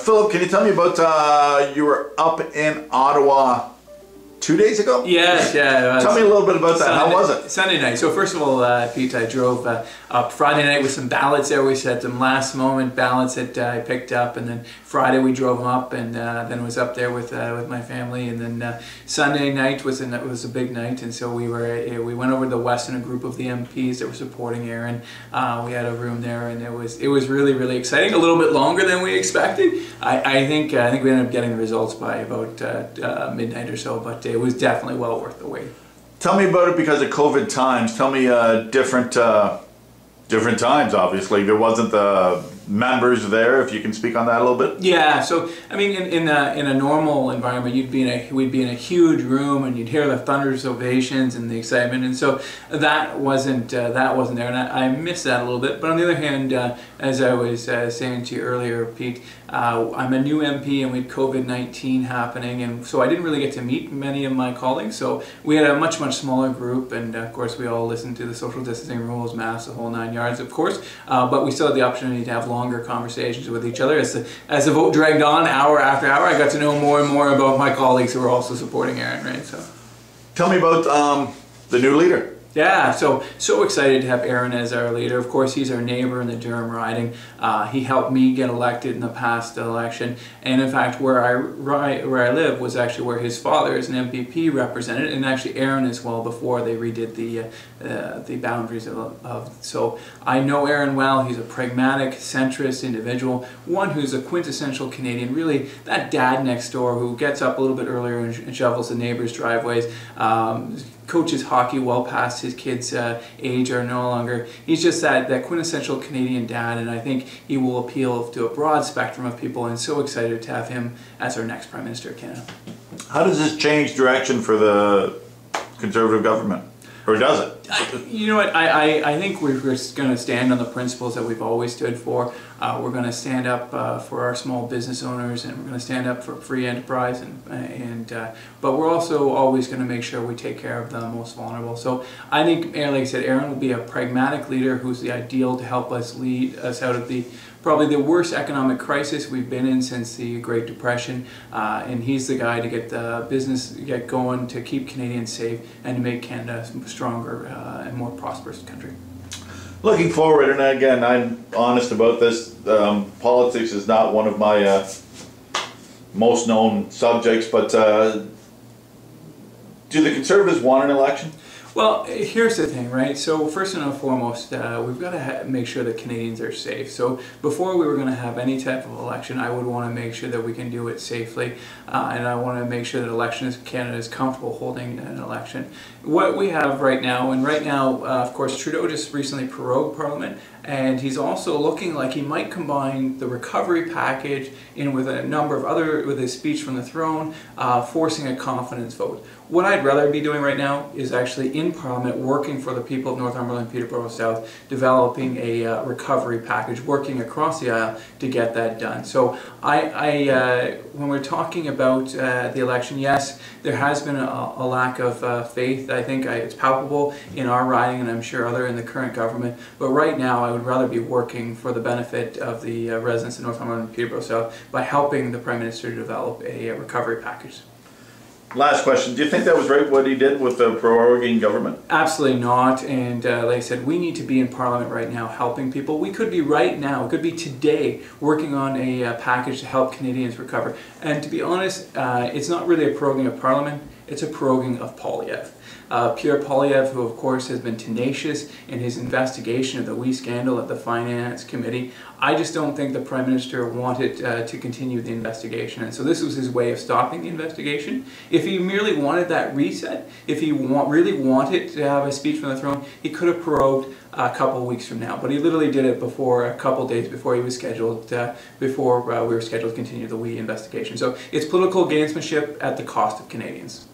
Philip, can you tell me about, you were up in Ottawa 2 days ago? Yes, yeah. Tell me a little bit about that. How was it? Sunday night. So first of all, Pete, I drove up Friday night with some ballots there. We had some last moment ballots that I picked up, and then Friday we drove them up, and then was up there with my family, and then Sunday night was a big night, and so we went over to the West in a group of the MPs that were supporting Aaron. We had a room there, and it was really exciting. A little bit longer than we expected. I think we ended up getting the results by about midnight or so, but it was definitely well worth the wait. Tell me about it because of COVID times. Tell me different times, obviously. There wasn't the members there, if you can speak on that a little bit. Yeah, so I mean, in a normal environment, we'd be in a huge room, and you'd hear the thunderous ovations and the excitement, and so that wasn't there, and I missed that a little bit. But on the other hand, as I was saying to you earlier, Pete, I'm a new MP, and we had COVID-19 happening, and so I didn't really get to meet many of my colleagues. So we had a much smaller group, and of course we all listened to the social distancing rules, masks, the whole 9 yards, of course. But we still had the opportunity to have longer conversations with each other. As the vote dragged on, hour after hour, I got to know more and more about my colleagues who were also supporting Aaron, right? So, tell me about the new leader. Yeah, so excited to have Aaron as our leader. Of course, he's our neighbor in the Durham riding. He helped me get elected in the past election, and in fact, where I live was actually where his father is an MPP represented, and actually Aaron as well before they redid the boundaries of. So I know Aaron well. He's a pragmatic, centrist individual, one who's a quintessential Canadian, really that dad next door who gets up a little bit earlier and shovels the neighbors' driveways. Coaches hockey well past his kids' age or no longer. He's just that quintessential Canadian dad, and I think he will appeal to a broad spectrum of people, and so excited to have him as our next Prime Minister of Canada. How does this change direction for the Conservative government? Or does it? You know what, I think we're going to stand on the principles that we've always stood for. We're going to stand up for our small business owners, and we're going to stand up for free enterprise, but we're also always going to make sure we take care of the most vulnerable. So I think, like I said, Aaron will be a pragmatic leader who's the ideal to help us lead us out of probably the worst economic crisis we've been in since the Great Depression, and he's the guy to get the business get going, to keep Canadians safe, and to make Canada a stronger and more prosperous country. Looking forward, and again, I'm honest about this, politics is not one of my most known subjects, but do the Conservatives want an election? Well, here's the thing, right? So first and foremost, we've got to make sure that Canadians are safe. So before we were going to have any type of election, I would want to make sure that we can do it safely, and I want to make sure that Canada is comfortable holding an election. What we have right now, of course, Trudeau just recently prorogued Parliament, and he's also looking like he might combine the recovery package in with a number of with his speech from the throne, forcing a confidence vote. What I'd rather be doing right now is actually in Parliament working for the people of Northumberland, Peterborough South, developing a recovery package, working across the aisle to get that done. So when we're talking about the election, yes, there has been a lack of faith. I think it's palpable in our riding, and I'm sure other in the current government. But right now, I would rather be working for the benefit of the residents of Northumberland and Peterborough South by helping the Prime Minister to develop a recovery package. Last question. Do you think that was right what he did with the proroguing government? Absolutely not. And like I said, we need to be in Parliament right now helping people. We could be right now, it could be today, working on a package to help Canadians recover. And to be honest, it's not really a proroguing of Parliament, it's a proroguing of Poilievre. Pierre Poilievre, who of course has been tenacious in his investigation of the WE scandal at the Finance Committee. I just don't think the Prime Minister wanted to continue the investigation, and so this was his way of stopping the investigation. If he merely wanted that reset, if he really wanted to have a speech from the throne, he could have prorogued a couple of weeks from now, but he literally did it a couple days before he was scheduled, before we were scheduled to continue the WE investigation. So it's political gamesmanship at the cost of Canadians.